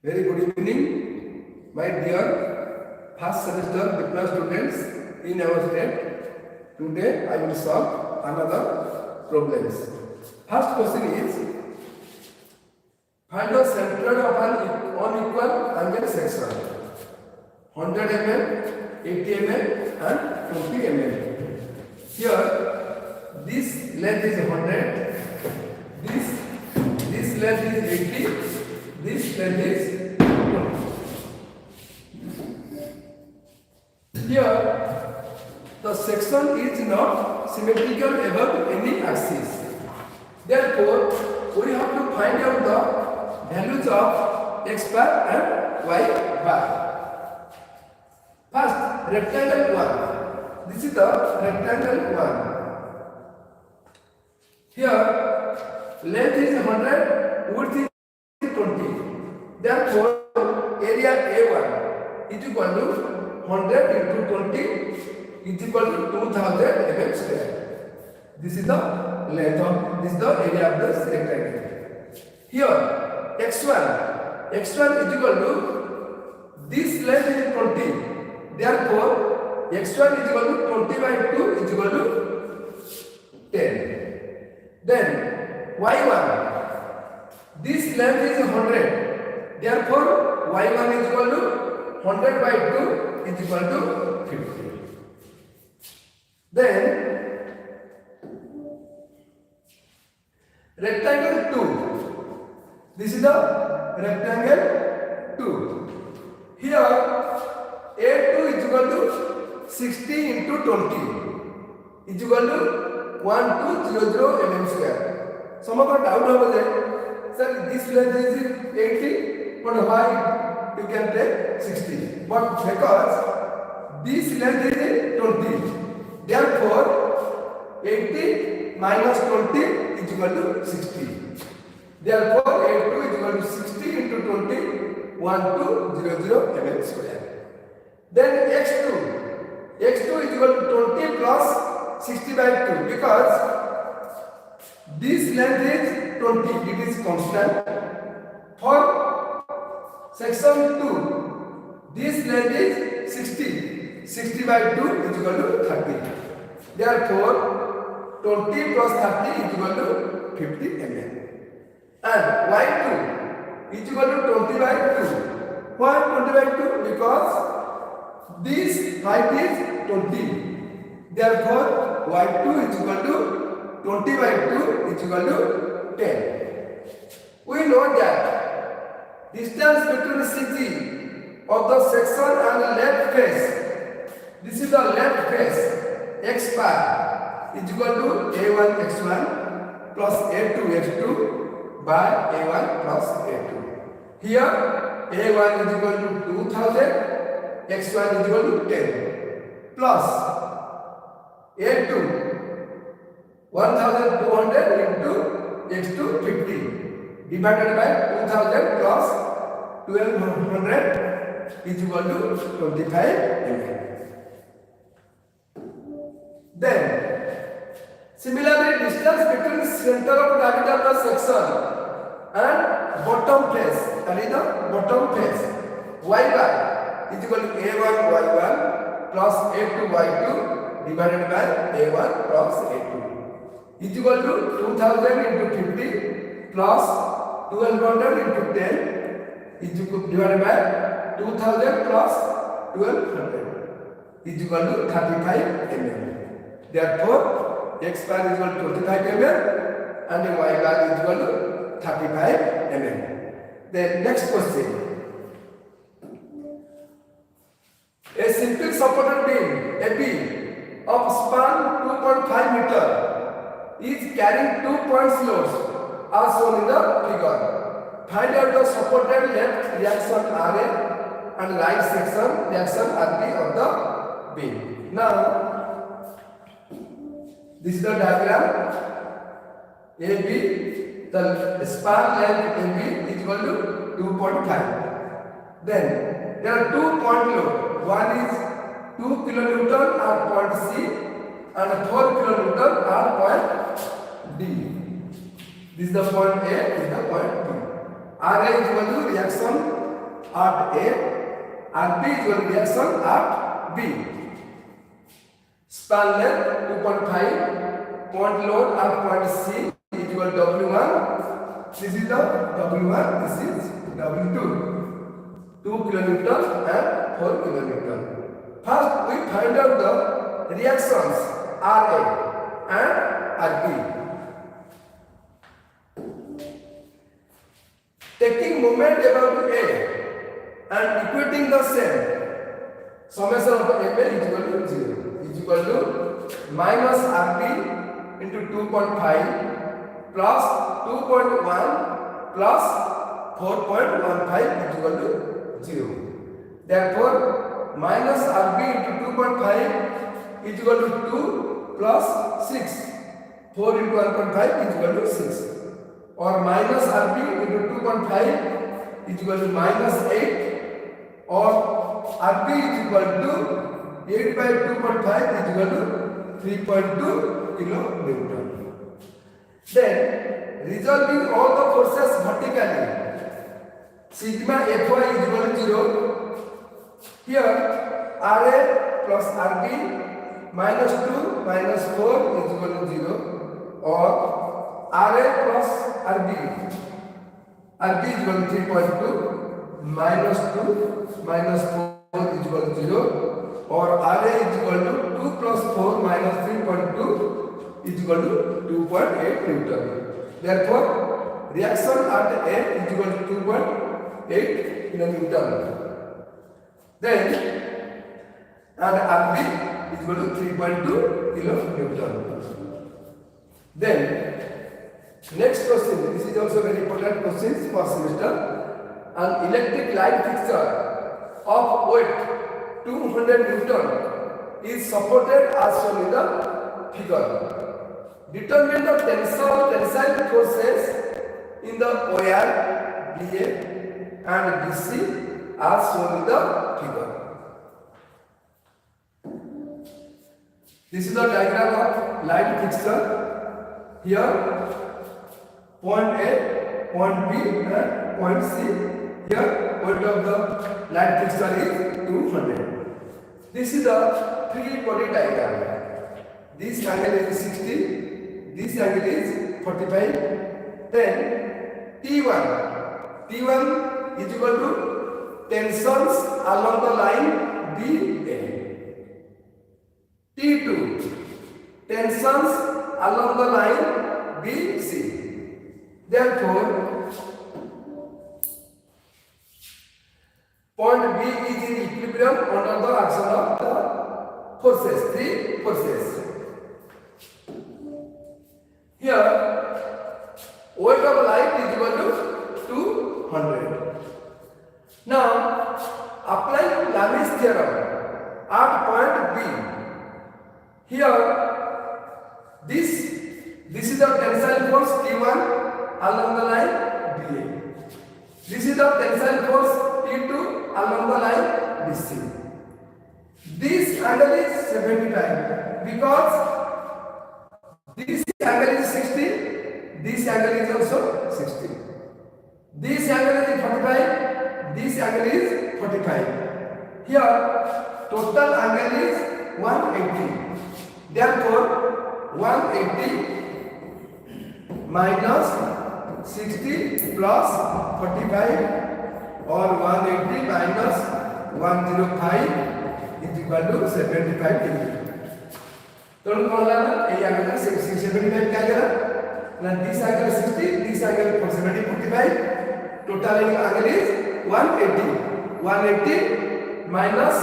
Very good evening, my dear first semester diploma students in our state. Today I will solve another problems. First question is, find the center of an unequal angle section. 100 mm, 80 mm and 20 mm. Here, this length is 100, this length is 80, this length is 20. Here, the section is not symmetrical above any axis. Therefore, we have to find out the values of x bar and y bar. First, rectangle 1. This is the rectangle 1. Here, length is 100, width is 20. Therefore, area A1 is equal to 100 into 20 is equal to 2000 mm square. This is the length of, this is the area of this rectangle. Here, x1 is equal to, this length is 20. Therefore, x1 is equal to 20 by 2 is equal to 10. Then y1, this length is 100. Therefore, y1 is equal to 100 by 2 is equal to 50. Then rectangle 2. This is the rectangle 2. Here A2 is equal to 60 into 20 is equal to 1200 mm square. Some of our doubt over there, sir, this length is 80, but why you can take 60? But because this length is 20, therefore 80 minus 20 is equal to 60. Therefore, A2 is equal to 60 into 20, 1200 mm square. Then x2 is equal to 20 plus 60 by 2 because this length is 20, it is constant. For section 2, this length is 60 by 2 is equal to 30. Therefore, 20 plus 30 is equal to 50 mm. And y2 is equal to 20 by 2. Why 20 by 2? Because this height is 20. Therefore, y2 is equal to 20 by 2 is equal to 10. We know that distance between CG of the section and the left face, this is the left face, x bar is equal to a1 x1 plus a2 x2 by a1 plus a2. Here, a1 is equal to 2000, x1 is equal to 10 plus A2 1200 into x2 50 divided by 2000 plus 1200 is equal to 25 mm. Then similarly, distance between center of gravity of the section and bottom face, that is the bottom face, y bar is equal to a1 y1 plus a2 y2 divided by a1 plus a2 is equal to 2000 into 50 plus 1200 into 10 is equal divided by 2000 plus 1200 is equal to 35 mm. Therefore, x bar is equal to 25 mm and y bar is equal to 35 mm. Then next question. A simple supported beam AB of span 2.5 meter is carrying 2 points loads as shown in the figure. Find out the supported left reaction RA and right section reaction RB of the beam. Now, this is the diagram. AB, the span length AB is equal to 2.5. Then there are 2 point load. One is 2 kilonewton at point C and 4 kilonewton at point D. This is the point A, this is the point B. RA is equal to reaction at A and B is equal to reaction at B. Span length 2.5, point load at point C is equal to W1. This is the W1, this is W2. 2 kilonewton and 4 kilonewton. First, we find out the reactions RA and RB. Taking moment about A and equating the same, summation of MA is equal to 0. Is equal to minus RB into 2.5 plus 2.1 plus 4.15 is equal to 0. Therefore, minus RB into 2.5 is equal to 2 plus 6. 4 into 1.5 is equal to 6. Or minus RB into 2.5 is equal to minus 8. Or RB is equal to 8 by 2.5 is equal to 3.2 kilonewton. Then, resolving all the forces vertically, sigma Fy is equal to 0. Here, Ra plus Rb minus 2 minus 4 is equal to 0. Or Ra plus Rb is equal to 3.2 minus 2 minus 4 is equal to 0. Or Ra is equal to 2 plus 4 minus 3.2 is equal to 2.8 Newton. Therefore, reaction at A is equal to 2.8 kilonewton. Then, and Rb is equal to 3.2 kilonewton. Then, next question. This is also very important question for semester. An electric light fixture of weight 200 Newton is supported as shown in the figure. Determine the tensile forces in the wire BA and BC as shown in the figure. This is the diagram of light fixture. Here, point A, point B, and point C. Here, weight of the light fixture is 200. This is the free body diagram. This angle is 60. This angle is 45. Then T1 is equal to tensions along the line BA. T2 tensions along the line BC. Therefore, point B is in equilibrium under the action of the forces, three forces. Here, weight of light is equal to 200. Now, applying Lami's theorem at point B. Here, this is the tensile force T1 along the line BA. This is the tensile force T2 along the line BC. This angle is 75 because this angle is 60, this angle is also 60. This angle is 45, this angle is 45. Here, total angle is 180. Therefore, 180 minus 60 plus 45 or 180 minus 105 is equal to 75 degree. तो कौन लाना ये आगे ना 75 क्या करा ना this angle 60 this angle 70 45 total angle is 180 minus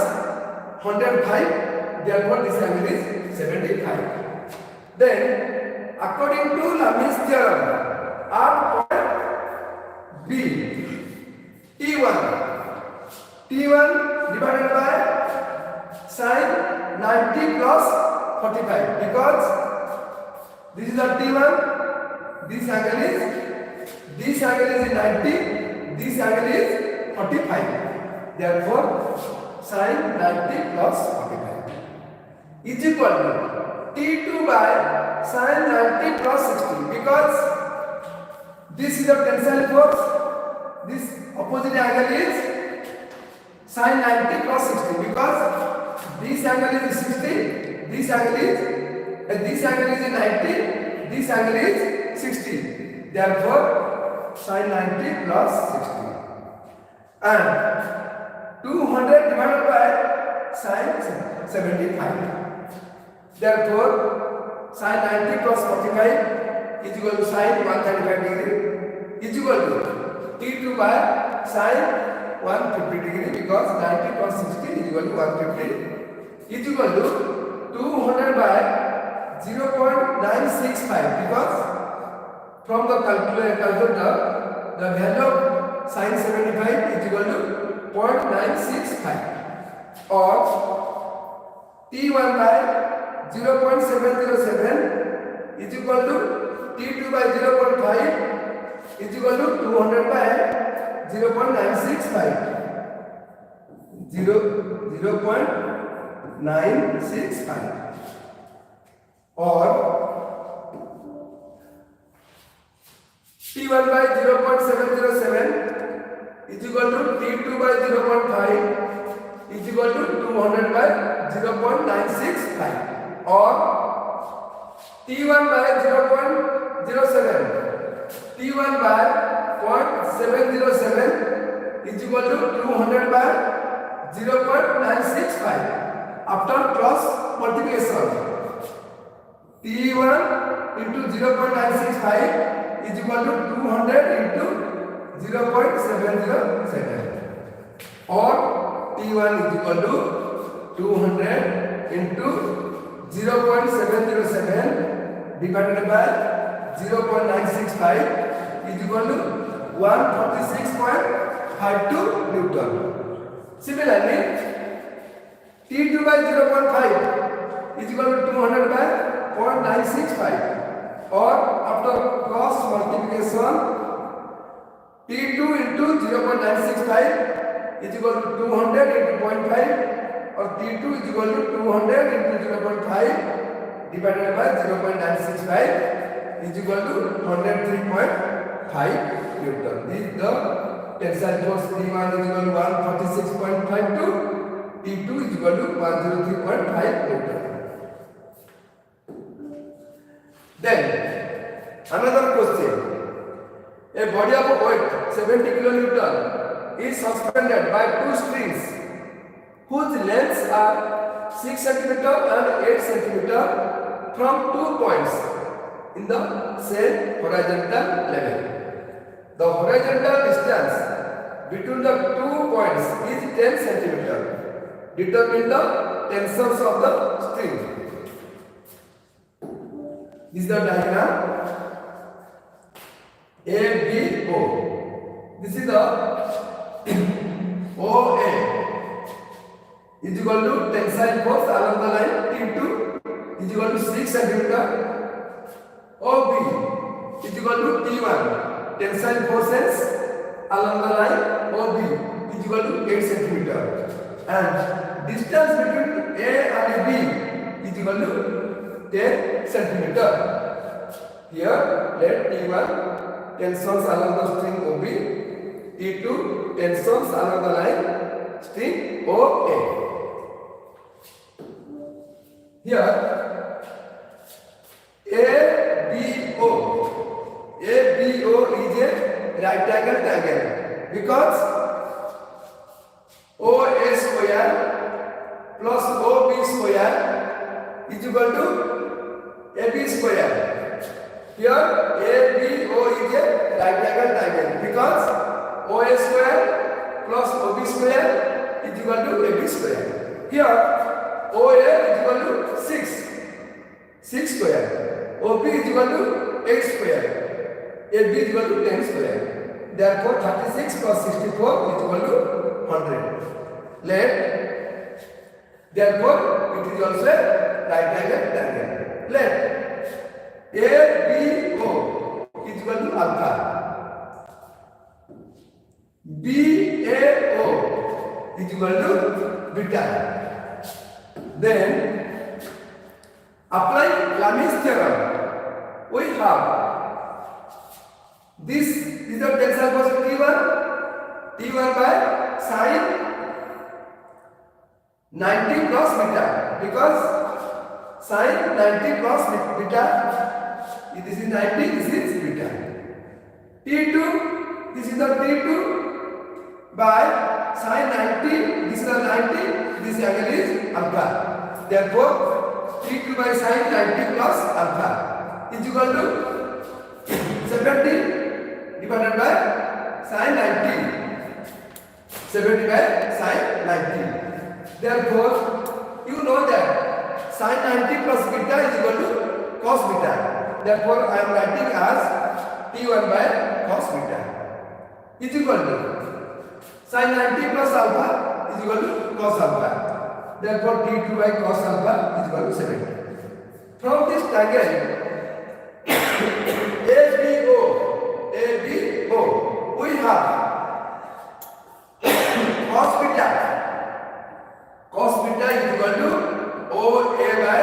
105 therefore this angle is 75. Then according to Lami's theorem at point B T1 divided by sin 90 plus 45 because this is the T1, this angle is 90, this angle is 45. Therefore, sin 90 plus 45 is equal to T2 by sin 90 plus 60 because this is the tensile force, this opposite angle is Sin 90 plus 60 because this angle is 60, this angle is 90, this angle is 60. Therefore, sin 90 plus 60 and 200 divided by sin 75. Therefore, sin 90 plus 45 is equal to sin 135 degree is equal to T2 by sin 150 degree because 90 plus 60 is equal to 150 is equal to 200 by 0.965 because from the calculator the value of sin 75 is equal to 0.965 or T1 by 0.707 is equal to T2 by 0.5 is equal to 200 by 0.965 or T1 by 0.707 is equal to T2 by 0.5 is equal to 200 by 0.965 or T1 by 0.07 T1 by 0.707 is equal to 200 by 0.965 after cross multiplication. T1 into 0.965 is equal to 200 into 0.707 or T1 is equal to 200 into 0.707 divided by 0.965 is equal to 146.52 Newton. Similarly, T2 by 0.5 is equal to 200 by 0.965 or after cross multiplication T2 into 0.965 is equal to 200 into 0.5 or T2 is equal to 200 into 0.5 divided by 0.965 is equal to 103.5 Newton. This is the tensile force. T1 is equal to 146.52, T2 is equal to 103.5 Newton. Then another question. A body of weight 70 kilonewton is suspended by two strings whose lengths are 6 cm and 8 cm from 2 points in the same horizontal level. The horizontal distance between the 2 points is 10 cm. Determine the tensions of the string. This is the diagram. ABO. This is the OA is equal to tensile force along the line T2 is equal to 6 cm. OB is equal to T1 tensile forces along the line OB is equal to 8 cm and distance between A and B is equal to 10 cm. Here let T1 tensions along the string OB, T2 tensions along the line string OA. Here ABO is a right angle triangle because OA square plus OB square is equal to AB square. Here ABO is a right angle triangle because OA square plus OB square is equal to AB square. Here OA is equal to 6 square. OB is equal to 8 square. AB is equal to 10 square. Therefore 36 plus 64 is equal to 100. Therefore it is also a right angle triangle. Let ABO is equal to alpha. BAO is equal to beta. Then applying Lami's theorem, we have this is the tensile force T1 by sin 90 plus beta, because sin 90 plus beta, this is 90, this is beta. T2, this is the T2 by sin 90, this is the 90, this angle is alpha. Therefore, T2 by sin 90 plus alpha is equal to 70 divided by sin 90. 70 by sin 90. Therefore, you know that sin 90 plus beta is equal to cos beta. Therefore, I am writing as T1 by cos beta is equal to sin 90 plus alpha is equal to cos alpha. Therefore, T2 by cos alpha is equal to 70. From this triangle ABO, we have cos beta. Cos beta is equal to OA by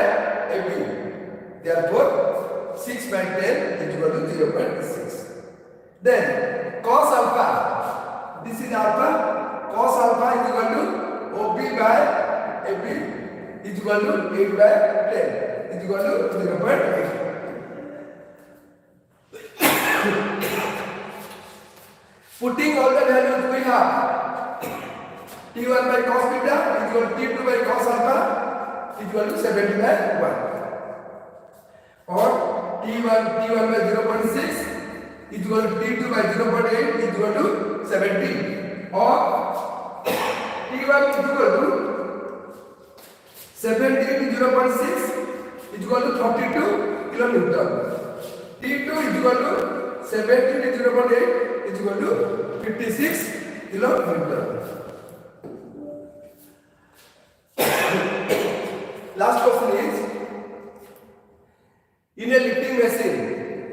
AB. Therefore, 6 by 10 is equal to 0.6. Then cos alpha. This is alpha. Cos alpha is equal to OB by AB is equal to 8 by 10 is equal to 0.8. Putting all the values we have, T1 by cos beta is equal to T2 by cos alpha is equal to 70 by 1. Or T1 by 0.6 is equal to T2 by 0.8 is equal to 70. Or T1 is equal to 70 to 0.6 is equal to 42 kilonewton. T2 is equal to 70 to 0.8 is equal to 56 kilonewton. Last question is, in a lifting machine,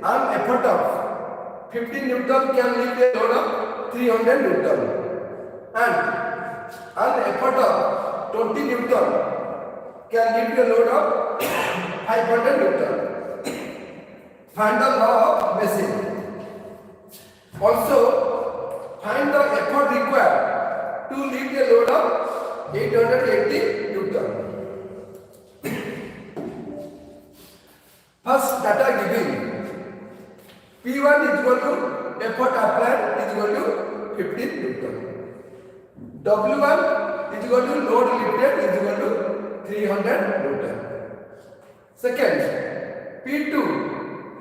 an effort of 15 Newton can lift a load of 300 Newton, and an effort of 20 Newton can lift a load of 500 Newton. Find the law of machine. Also, find the effort required to lift a load of 880 Newton. First data given, P1 is equal to effort applied is equal to 15 Newton. W1 is equal to load lifted is equal to 300 Newton. Second, P2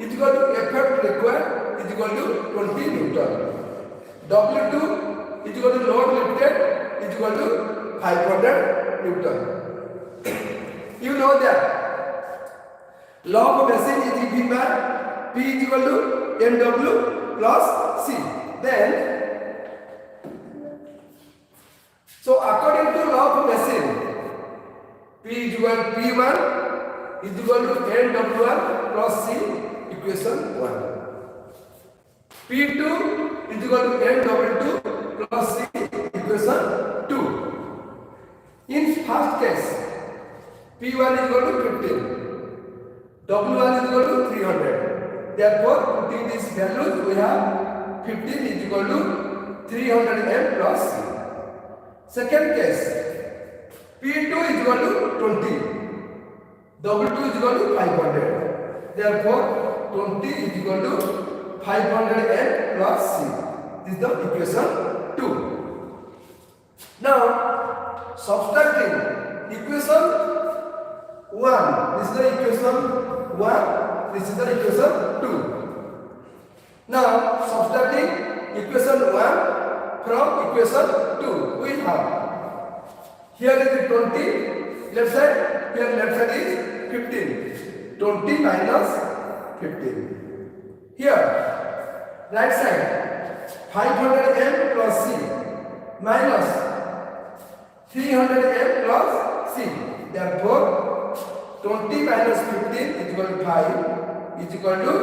is equal to effort required is equal to 20 Newton. W2 is equal to load lifted is equal to 500 Newton. You know that law of machine is given by P is equal to MW plus C. Then, so according to law of machine, P is equal to P1 is equal to NW1 plus C, equation 1. P2 is equal to NW2 plus C, equation 2. In first case, P1 is equal to 15. W1 is equal to 300. Therefore, putting these values, we have 15 is equal to 300 M plus C. Second case, P2 is equal to 20. W2 is equal to 500. Therefore, 20 is equal to 500 M plus C. This is the equation 2. Now, subtracting equation 1. This is the equation 1. This is the equation 2. Now, subtracting equation 1 from equation 2, we have here is the 20 left side, here left side is 15. 20 minus 15. Here, right side 500 M plus C minus 300 M plus C. Therefore, 20 minus 15 is equal to 5 is equal to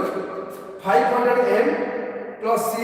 500 M plus C